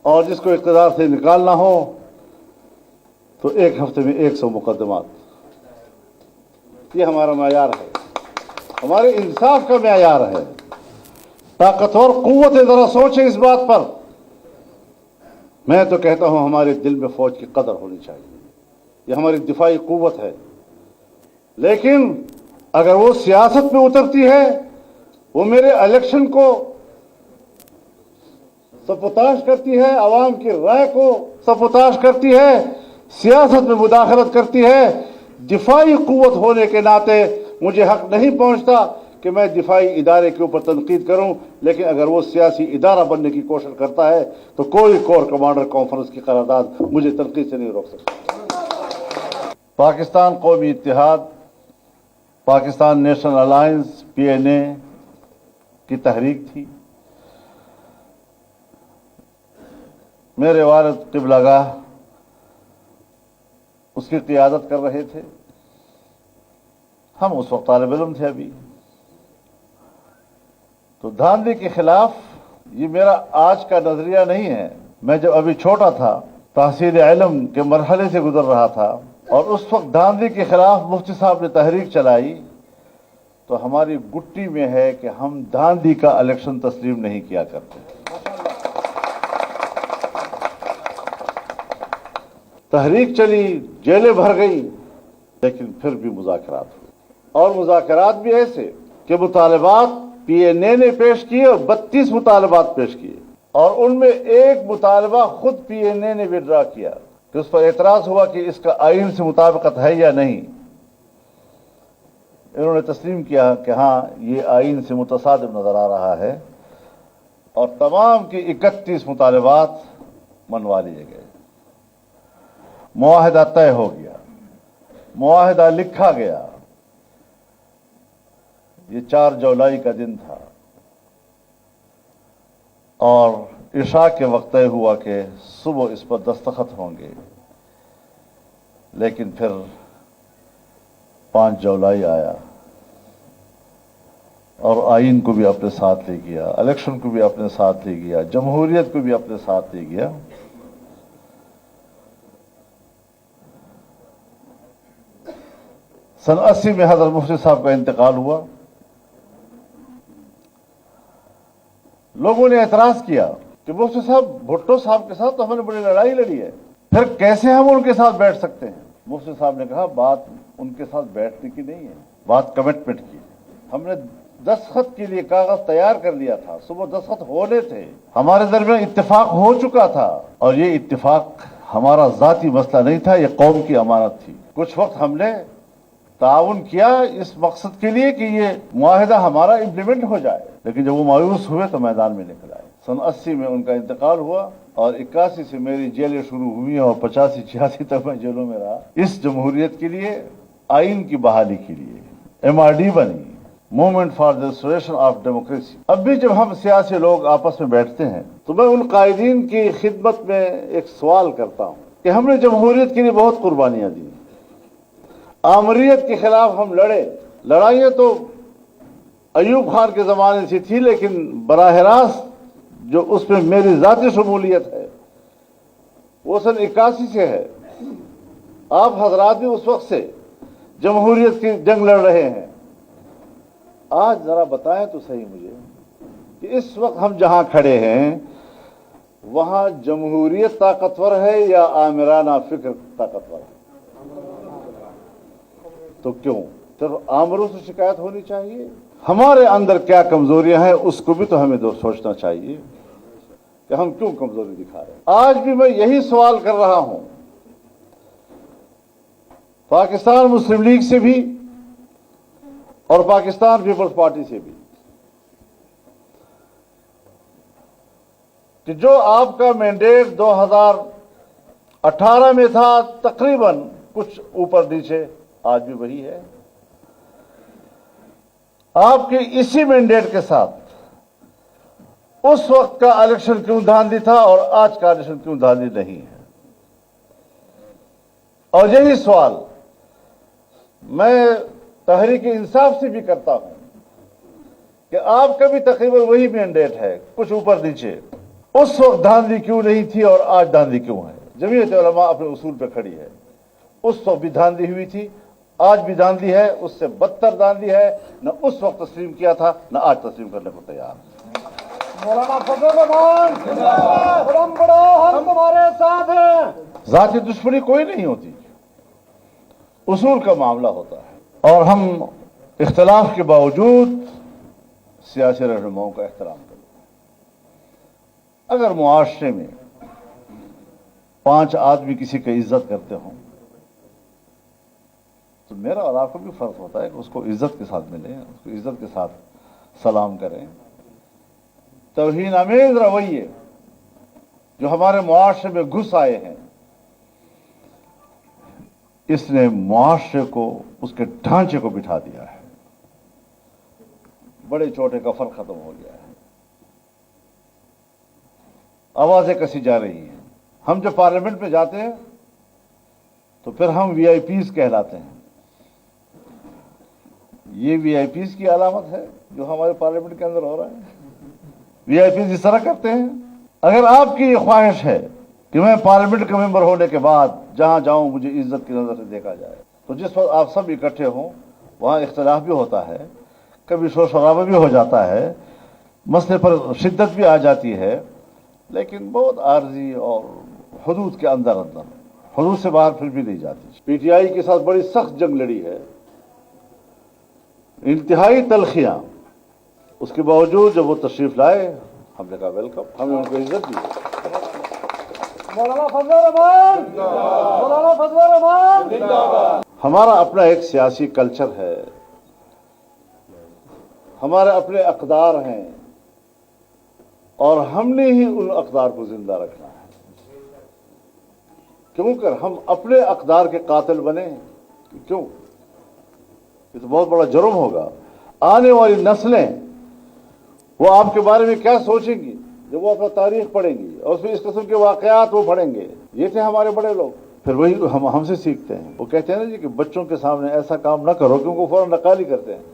और जिसको इक़्तिदार से निकालना हो तो एक हफ्ते में 100 मुकदमात। ये हमारा मयार है, हमारे इंसाफ का मयार है। ताकतवर कुव्वत जरा सोचे इस बात पर। मैं तो कहता हूं हमारे दिल में फौज की कदर होनी चाहिए, ये हमारी दिफाई कुव्वत है। लेकिन अगर वो सियासत में उतरती है, वो मेरे इलेक्शन को सबोताश करती है, आवाम की राय को सबोताश करती है, सियासत में मुदाखलत करती है, दिफाई कुव्वत होने के नाते मुझे हक नहीं पहुंचता कि मैं दिफाई इदारे के ऊपर तनकीद करूं। लेकिन अगर वो सियासी इदारा बनने की कोशिश करता है तो कोई कोर कमांडर कॉन्फ्रेंस की करारदाद मुझे तनकीद से नहीं रोक सकती। पाकिस्तान कौमी इत्तेहाद, पाकिस्तान नेशनल अलायंस PNA की तहरीक थी। मेरे वालिद क़िबलागाह उसकी क़ियादत कर रहे थे। हम उस वक्त तालिब इल्म थे। अभी तो धांधली के खिलाफ ये मेरा आज का नजरिया नहीं है। मैं जब अभी छोटा था, तहसील इल्म के मरहले से गुजर रहा था, और उस वक्त धांधली के खिलाफ मुफ्ती साहब ने तहरीक चलाई, तो हमारी गुट्टी में है कि हम धांधली का इलेक्शन तस्लीम नहीं किया करते। तहरीक चली, जेलें भर गई, लेकिन फिर भी मुज़ाकरात हुए, और मुज़ाकरात भी ऐसे कि मुतालबात PNA ने पेश किए और 32 मुतालबात पेश किए, और उनमें एक मुतालबा खुद PNA ने विड्रा किया कि उस पर एतराज हुआ कि इसका आइन से मुताबिकत है या नहीं। इन्होंने तस्लीम किया कि हाँ, ये आइन से मुतसादिम नजर आ रहा है, और तमाम की 31 मुतालबात मनवा लिए गए। मुआहिदा तय हो गया, मुआहिदा लिखा गया। ये 4 जुलाई का दिन था, और इशा के वक्त तय हुआ कि सुबह इस पर दस्तखत होंगे। लेकिन फिर 5 जुलाई आया, और आइन को भी अपने साथ ले गया, इलेक्शन को भी अपने साथ ले गया, जमहूरियत को भी अपने साथ ले गया। सन 80 में हज़रत मुफ्ती साहब का इंतकाल हुआ। लोगों ने एतराज किया कि मुफ्ती साहब, भुट्टो साहब के साथ तो हमने बड़ी लड़ाई लड़ी है, फिर कैसे हम उनके साथ बैठ सकते हैं। मुफ्ती साहब ने कहा, बात उनके साथ बैठने की नहीं है, बात कमिटमेंट की है। हमने दस्तखत के लिए कागज तैयार कर लिया था, सुबह दस्तखत होने थे, हमारे दरमियान इत्तेफाक हो चुका था, और ये इत्तेफाक हमारा जाती मसला नहीं था, ये कौम की अमानत थी। कुछ वक्त हमने ताउन किया इस मकसद के लिए कि ये मुआहिदा हमारा इम्प्लीमेंट हो जाए, लेकिन जब वो मायूस हुए तो मैदान में निकल आए। सन 80 में उनका इंतकाल हुआ, और 81 से मेरी जेलें शुरू हुई, और 85-86 तक मैं जेलों में रहा, इस जमहूरियत के लिए, आइन की बहाली के लिए। MRD बनी, movement for the restoration of democracy. अब भी जब हम सियासी लोग आपस में बैठते हैं तो मैं उन कायदीन की खिदमत में एक सवाल करता हूँ कि हमने जमहूरियत के लिए बहुत कुर्बानियां दी, आमरीत के खिलाफ हम लड़े। लड़ाइयाँ तो अयूब खान के ज़माने से थी, लेकिन बराह रास्त जो उसमें मेरी ज़ाती शमूलियत है वो सन 81 से है। आप हजरात भी उस वक्त से जमहूरियत की जंग लड़ रहे हैं। आज ज़रा बताएं तो सही मुझे कि इस वक्त हम जहाँ खड़े हैं वहाँ जमहूरियत ताकतवर है या आमिराना फिक्र ताकतवर है? तो क्यों सिर्फ आमरों से शिकायत होनी चाहिए? हमारे अंदर क्या कमजोरियां हैं उसको भी तो हमें सोचना चाहिए कि हम क्यों कमजोरी दिखा रहे हैं। आज भी मैं यही सवाल कर रहा हूं पाकिस्तान मुस्लिम लीग से भी और पाकिस्तान पीपल्स पार्टी से भी कि जो आपका मैंडेट 2018 में था, तकरीबन कुछ ऊपर नीचे आज भी वही है। आपके इसी मैंडेट के साथ उस वक्त का इलेक्शन क्यों धांधली था और आज का इलेक्शन क्यों धांधली नहीं है? और यही सवाल मैं तहरीक इंसाफ से भी करता हूं कि आपका भी तकरीबन वही मैंडेट है, कुछ ऊपर नीचे, उस वक्त धांधली क्यों नहीं थी और आज धांधली क्यों है? जमीयत उलमा अपने उसूल पे खड़ी है। उस वक्त भी धांधली हुई थी, आज भी धांधली है, उससे बदतर धांधली है। न उस वक्त तस्लीम किया था, न आज तस्लीम करने को तैयार है। मौलाना फजल रहमान बड़म बड़ो, हम तुम्हारे साथ हैं। जाती दुश्मनी कोई नहीं होती, उसूल का मामला होता है, और हम इख्तलाफ के बावजूद सियासी रहनुमाओं का एहतराम करें। अगर मुआशरे में 5 आदमी किसी की इज्जत करते हों तो मेरा और आपको भी फर्ज होता है कि उसको इज्जत के साथ मिलें, उसको इज्जत के साथ सलाम करें। तौहीन आमेज रवैये जो हमारे मुआशरे में घुस आए हैं, इसने मुआशरे को, उसके ढांचे को बिठा दिया है। बड़े छोटे का फर्क खत्म हो गया है, आवाजें कसी जा रही हैं। हम जब पार्लियामेंट में जाते हैं तो फिर हम वीआईपीज कहलाते हैं। ये वीआईपीज की अलामत है जो हमारे पार्लियामेंट के अंदर हो रहा है। वीआईपीज इस तरह करते हैं। अगर आपकी ये ख्वाहिश है कि मैं पार्लियामेंट का मेंबर होने के बाद जहां जाऊं मुझे इज्जत की नजर से देखा जाए, तो जिस वक्त आप सब इकट्ठे हों वहां इख्तिलाफ भी होता है, कभी शोर शराबा भी हो जाता है, मसले पर शिद्दत भी आ जाती है, लेकिन बहुत आर्जी और हदूद के अंदर अंदर, हदूद से बाहर फिर भी नहीं जाती। पीटीआई के साथ बड़ी सख्त जंग लड़ी है, इंतहाई तलखियां, उसके बावजूद जब वो तशरीफ लाए हमने कहा वेलकम, हमने उनको इज्जत दी। मौलाना फजल रहमान, मौलाना फजल रहमान। हमारा अपना एक सियासी कल्चर है, हमारे अपने अक़दार हैं, और हमने ही उन अक़दार को जिंदा रखना है। क्यों कर हम अपने अक़दार के कातिल बने? क्यों? ये तो बहुत बड़ा जुर्म होगा। आने वाली नस्लें वो आपके बारे में क्या सोचेंगी जब वो अपना तारीख पढ़ेंगी और उसमें इस किस्म के वाक़यात वो पढ़ेंगे। ये थे हमारे बड़े लोग। फिर वही हमसे सीखते हैं। वो कहते हैं ना जी कि बच्चों के सामने ऐसा काम ना करो, क्योंकि वो फौरन नकाली करते हैं।